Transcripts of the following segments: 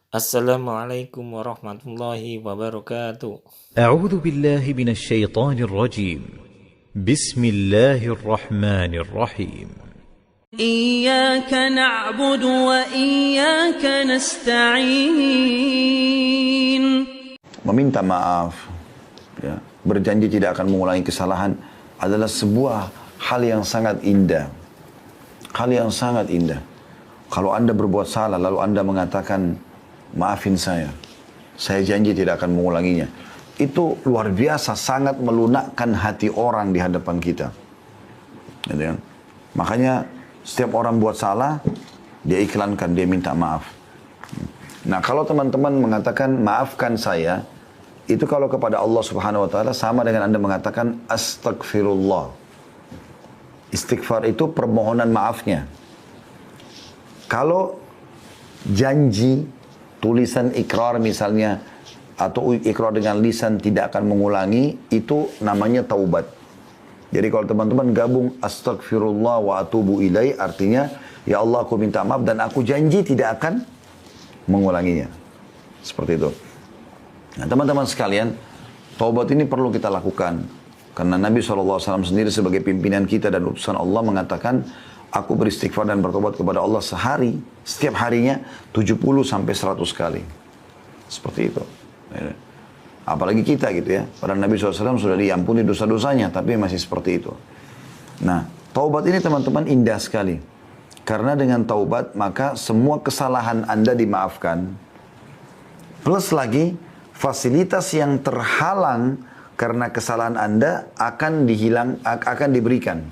Assalamualaikum warahmatullahi wabarakatuh. أعوذ بالله من الشيطان الرجيم. بسم الله الرحمن الرحيم. إياك نعبد وإياك نستعين. Meminta maaf, ya, berjanji tidak akan mengulangi kesalahan adalah sebuah hal yang sangat indah. Hal yang sangat indah. Kalau Anda berbuat salah lalu Anda mengatakan, maafin saya janji tidak akan mengulanginya. Itu luar biasa, sangat melunakkan hati orang di hadapan kita. Gitu kan? Makanya setiap orang buat salah, dia iklankan, dia minta maaf. Nah, kalau teman-teman mengatakan maafkan saya, itu kalau kepada Allah Subhanahu wa taala sama dengan Anda mengatakan astagfirullah. Istighfar itu permohonan maafnya. Kalau janji tulisan ikrar misalnya atau ikrar dengan lisan tidak akan mengulangi, itu namanya taubat. Jadi kalau teman-teman gabung astagfirullah wa atubu ilai, artinya ya Allah aku minta maaf dan aku janji tidak akan mengulanginya. Seperti itu. Nah, teman-teman sekalian, taubat ini perlu kita lakukan. Karena Nabi SAW sendiri sebagai pimpinan kita dan utusan Allah mengatakan, aku beristighfar dan bertobat kepada Allah sehari, setiap harinya 70 sampai 100 kali. Seperti itu. Apalagi kita gitu ya. Padahal Nabi SAW sudah diampuni dosa-dosanya, tapi masih seperti itu. Nah, taubat ini teman-teman indah sekali. Karena dengan taubat, maka semua kesalahan Anda dimaafkan. Plus lagi, fasilitas yang terhalang karena kesalahan Anda akan diberikan.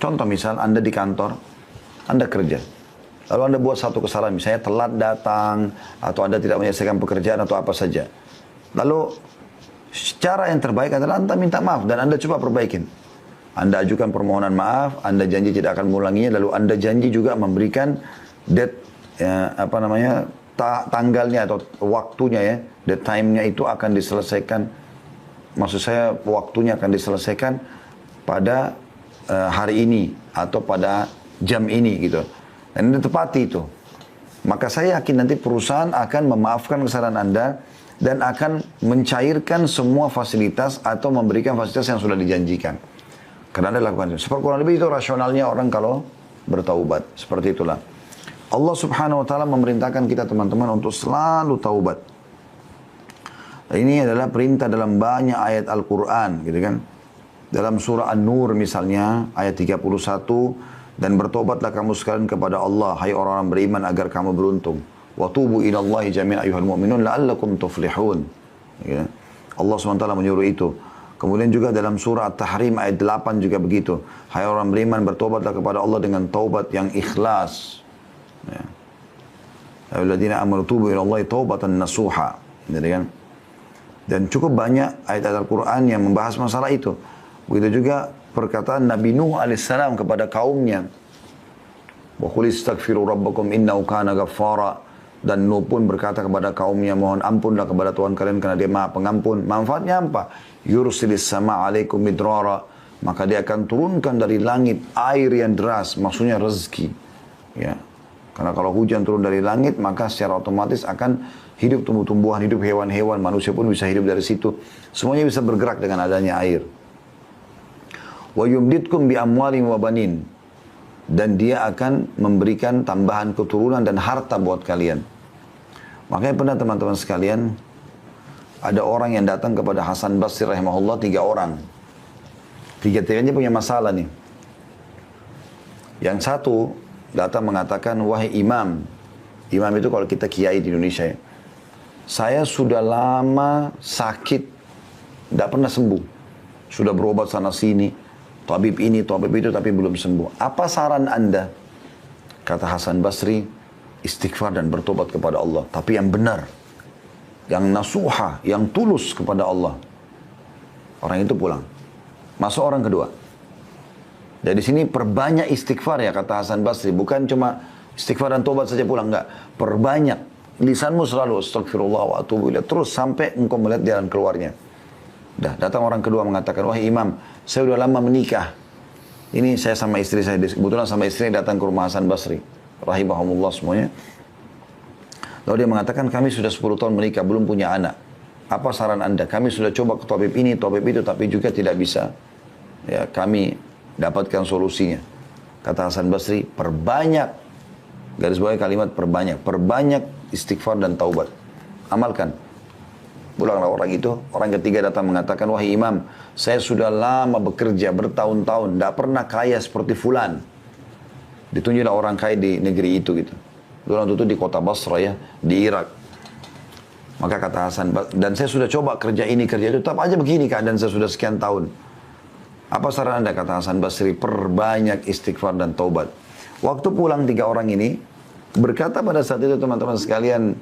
Contoh misal Anda di kantor, Anda kerja. Lalu Anda buat satu kesalahan, misalnya telat datang, atau Anda tidak menyelesaikan pekerjaan atau apa saja. Lalu cara yang terbaik adalah Anda minta maaf dan Anda coba perbaikin. Anda ajukan permohonan maaf, Anda janji tidak akan mengulanginya, lalu Anda janji juga memberikan tanggalnya atau waktunya ya, the time-nya itu akan diselesaikan. Maksud saya waktunya akan diselesaikan pada hari ini atau pada jam ini gitu. Dan Anda tepati itu. Maka saya yakin nanti perusahaan akan memaafkan kesalahan Anda dan akan mencairkan semua fasilitas atau memberikan fasilitas yang sudah dijanjikan. Karena Anda lakukan itu. Seperti kurang lebih itu rasionalnya orang kalau bertaubat. Seperti itulah. Allah Subhanahu wa taala memerintahkan kita teman-teman untuk selalu taubat. Ini adalah perintah dalam banyak ayat Al-Quran, gitu kan. Dalam surah An-Nur misalnya, ayat 31, dan bertobatlah kamu sekalian kepada Allah, hai orang-orang beriman agar kamu beruntung. Wa tubu ilallahi jami'an ayyuhal mu'minun la'allakum tuflihun. Ya. Allah SWT menyuruh itu. Kemudian juga dalam surah At-Tahrim ayat 8 juga begitu. Hai orang beriman bertobatlah kepada Allah dengan taubat yang ikhlas. Ya. Ayyuhalladzina amanu tubu ilallahi taubatan nasuha. Jadi kan. Dan cukup banyak ayat-ayat Al-Quran yang membahas masalah itu. Begitu juga perkataan Nabi Nuh alaihissalam kepada kaumnya. Wa qul istaghfiru rabbakum innahu kana ghaffara. Dan Nuh pun berkata kepada kaumnya, mohon ampunlah kepada Tuhan kalian karena dia Maha Pengampun. Manfaatnya apa? Yursilis sama alaikum midrara. Maka dia akan turunkan dari langit air yang deras, maksudnya rezeki. Ya. Karena kalau hujan turun dari langit, maka secara otomatis akan hidup tumbuh-tumbuhan, hidup hewan-hewan, manusia pun bisa hidup dari situ. Semuanya bisa bergerak dengan adanya air. Wa yumditkum bi amwalin wa banin. Dan dia akan memberikan tambahan keturunan dan harta buat kalian. Makanya pernah teman-teman sekalian, ada orang yang datang kepada Hasan Basri rahimahullah, 3 orang. Tiga-tiganya punya masalah nih. Yang satu datang mengatakan, wahai imam. Imam itu kalau kita kiai di Indonesia ya. Saya sudah lama sakit, tidak pernah sembuh. Sudah berobat sana sini, tabib ini, tabib itu, tapi belum sembuh. Apa saran Anda? Kata Hasan Basri, istighfar dan bertobat kepada Allah. Tapi yang benar, yang nasuha, yang tulus kepada Allah. Orang itu pulang. Masuk orang kedua. Dari sini perbanyak istighfar ya kata Hasan Basri. Bukan cuma istighfar dan tobat saja pulang. Enggak. Perbanyak. Lisanmu selalu astagfirullah wa atubu ilaih. Terus sampai engkau melihat jalan keluarnya. Datang orang kedua mengatakan, wahai imam, saya sudah lama menikah. Ini saya sama istri saya. Kebetulan sama istri datang ke rumah Hasan Basri. Rahimahumullah semuanya. Lalu dia mengatakan, kami sudah 10 tahun menikah, belum punya anak. Apa saran Anda? Kami sudah coba ke tabib ini, tabib itu, tapi juga tidak bisa. Ya, kami dapatkan solusinya. Kata Hasan Basri, perbanyak, garis bawah kalimat perbanyak istighfar dan taubat. Amalkan. Pulanglah orang itu, orang ketiga datang mengatakan, wahai imam, saya sudah lama bekerja bertahun-tahun, tidak pernah kaya seperti fulan. Ditunjuklah orang kaya di negeri itu gitu. Orang itu di kota Basra ya, di Irak. Maka kata Hasan, dan saya sudah coba kerja ini, kerja itu, tetap aja begini keadaan saya sudah sekian tahun. Apa saran Anda? Kata Hasan Basri, perbanyak istighfar dan taubat. Waktu pulang 3 orang ini, berkata pada saat itu teman-teman sekalian,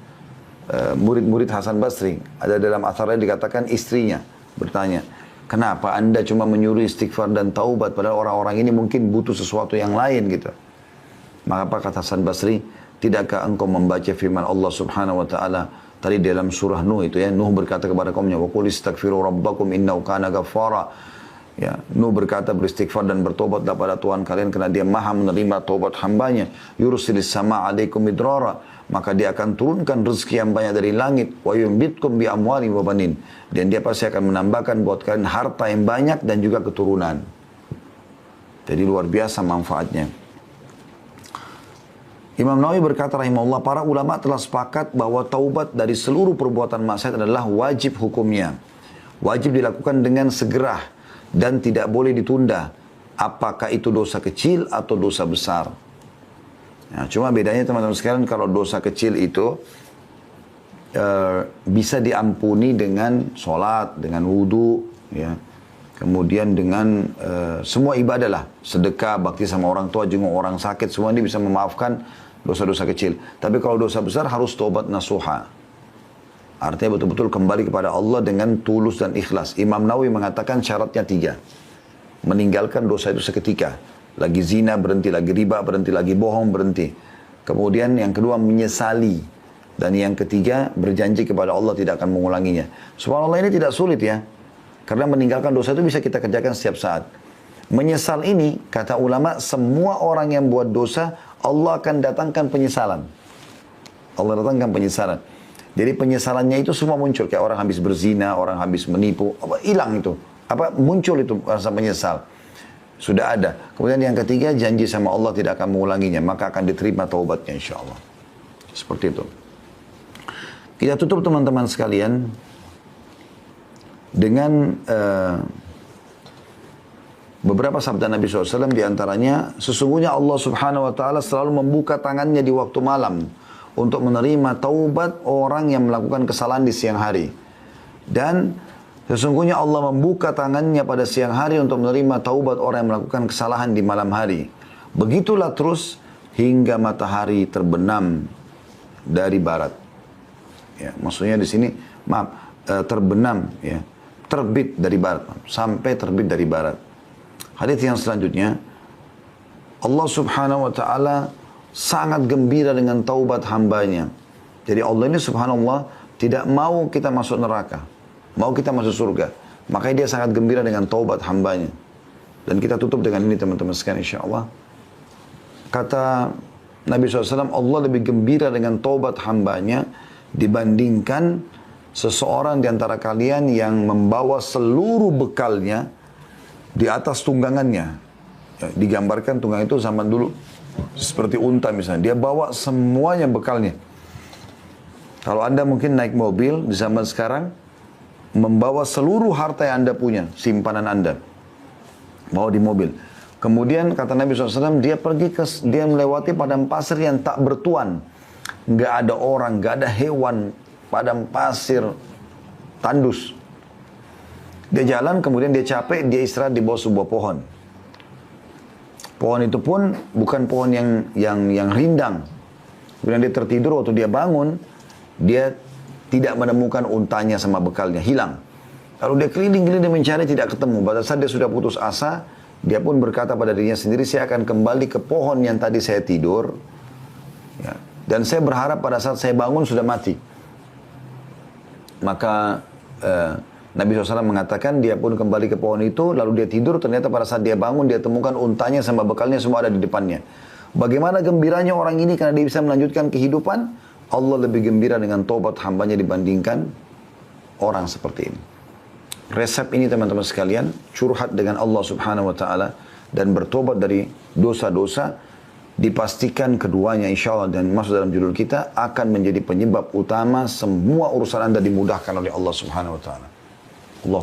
murid-murid Hasan Basri, ada dalam atharnya dikatakan istrinya, bertanya, kenapa Anda cuma menyuruh istighfar dan taubat, padahal orang-orang ini mungkin butuh sesuatu yang lain gitu. Maka apa kata Hasan Basri, tidakkah engkau membaca firman Allah subhanahu wa ta'ala, tadi dalam surah Nuh itu ya, Nuh berkata kepada kaumnya, wa qul istaghfiru rabbakum innahu kana ghaffara. Ya, Nuh berkata beristighfar dan bertobatlah pada Tuhan kalian karena dia maha menerima taubat hambanya. Yursilis sama alaikum midrara, maka dia akan turunkan rezeki yang banyak dari langit. Wa yumbitkum bi amwali wa banin, dan dia pasti akan menambahkan buat kalian harta yang banyak dan juga keturunan. Jadi luar biasa manfaatnya. Imam Nawawi berkata rahimahullah, para ulama telah sepakat bahwa taubat dari seluruh perbuatan maksiat adalah wajib hukumnya. Wajib dilakukan dengan segera dan tidak boleh ditunda, apakah itu dosa kecil atau dosa besar. Ya, cuma bedanya teman-teman sekalian, kalau dosa kecil itu bisa diampuni dengan sholat, dengan wudu, ya. Kemudian dengan semua ibadah lah, sedekah, bakti sama orang tua, jenguk orang sakit, semua ini bisa memaafkan dosa-dosa kecil. Tapi kalau dosa besar harus taubat nasuha. Artinya betul-betul kembali kepada Allah dengan tulus dan ikhlas. Imam Nawawi mengatakan syaratnya 3. Meninggalkan dosa itu seketika. Lagi zina berhenti, lagi riba berhenti, lagi bohong berhenti. Kemudian yang kedua menyesali. Dan yang ketiga berjanji kepada Allah tidak akan mengulanginya. Subhanallah, ini tidak sulit ya. Karena meninggalkan dosa itu bisa kita kerjakan setiap saat. Menyesal ini, kata ulama, semua orang yang buat dosa, Allah akan datangkan penyesalan. Allah datangkan penyesalan. Jadi penyesalannya itu semua muncul. Kayak orang habis berzina, orang habis menipu. Hilang itu. Muncul itu rasa menyesal. Sudah ada. Kemudian yang ketiga, janji sama Allah tidak akan mengulanginya. Maka akan diterima taubatnya insya Allah. Seperti itu. Kita tutup teman-teman sekalian dengan beberapa sabda Nabi SAW. Diantaranya, sesungguhnya Allah subhanahu wa ta'ala selalu membuka tangannya di waktu malam untuk menerima taubat orang yang melakukan kesalahan di siang hari. Dan sesungguhnya Allah membuka tangannya pada siang hari untuk menerima taubat orang yang melakukan kesalahan di malam hari. Begitulah terus hingga matahari terbenam dari barat. Ya, maksudnya di sini, terbenam, ya, terbit dari barat, sampai terbit dari barat. Hadits yang selanjutnya, Allah subhanahu wa ta'ala sangat gembira dengan taubat hambanya. Jadi Allah ini subhanallah tidak mau kita masuk neraka, mau kita masuk surga. Makanya dia sangat gembira dengan taubat hambanya. Dan kita tutup dengan ini teman-teman sekalian insyaAllah. Kata Nabi SAW, Allah lebih gembira dengan taubat hambanya dibandingkan seseorang di antara kalian yang membawa seluruh bekalnya di atas tunggangannya. Ya, digambarkan tunggang itu zaman dulu seperti unta misalnya, dia bawa semuanya bekalnya. Kalau Anda mungkin naik mobil di zaman sekarang, membawa seluruh harta yang Anda punya, simpanan Anda, bawa di mobil. Kemudian kata Nabi SAW, dia melewati padang pasir yang tak bertuan, nggak ada orang, nggak ada hewan, padang pasir tandus. Dia jalan, kemudian dia capek, dia istirahat di bawah sebuah pohon. Pohon itu pun bukan pohon yang rindang. Kemudian dia tertidur, waktu dia bangun, dia tidak menemukan untanya sama bekalnya, hilang. Lalu dia keliling-keliling mencari, tidak ketemu. Pada saat dia sudah putus asa, dia pun berkata pada dirinya sendiri, saya akan kembali ke pohon yang tadi saya tidur. Ya. Dan saya berharap pada saat saya bangun sudah mati. Maka Nabi SAW mengatakan dia pun kembali ke pohon itu, lalu dia tidur, ternyata pada saat dia bangun, dia temukan untanya sama bekalnya semua ada di depannya. Bagaimana gembiranya orang ini karena dia bisa melanjutkan kehidupan? Allah lebih gembira dengan tobat hambanya dibandingkan orang seperti ini. Resep ini teman-teman sekalian, curhat dengan Allah subhanahu wa ta'ala dan bertobat dari dosa-dosa, dipastikan keduanya insya Allah dan masuk dalam judul kita akan menjadi penyebab utama semua urusan Anda dimudahkan oleh Allah subhanahu wa ta'ala. Allah